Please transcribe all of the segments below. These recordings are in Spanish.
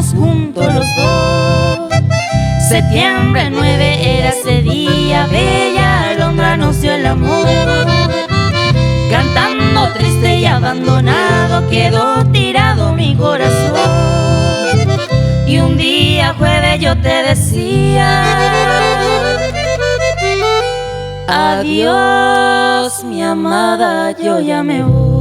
estábamos juntos los dos. Septiembre 9 era ese día, bella alondra nos dio el amor. Cantando triste y abandonado quedó tirado mi corazón. Y un día jueves yo te decía: adiós mi amada, yo ya me voy.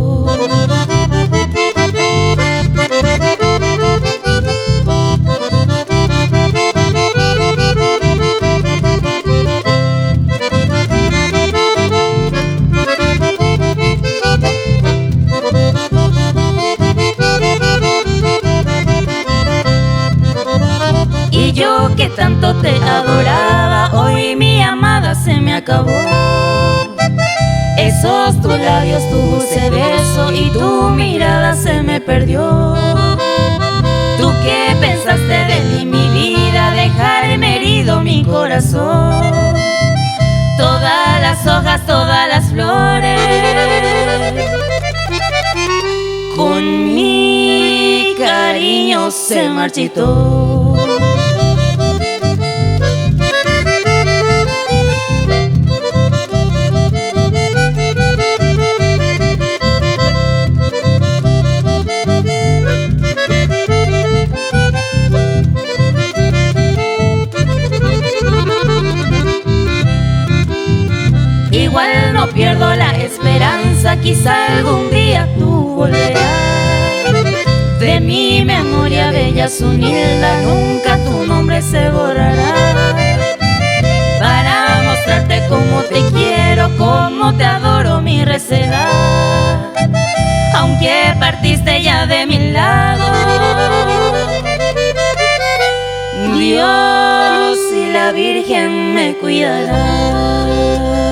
Y yo que tanto te adoraba, hoy mi amada se me acabó. Esos tus labios, tu dulce beso y tu mirada se me perdió. ¿Tú qué pensaste de mí, mi vida? Dejarme herido mi corazón. Todas las hojas, todas las flores con mi cariño se marchitó. Igual no pierdo la esperanza, quizá algún día tú volverás. De mi memoria bella Zunilda, nunca tu nombre se borrará. Para mostrarte cómo te quiero, cómo te adoro, mi recela. Aunque partiste ya de mi lado, Dios y la Virgen me cuidarán.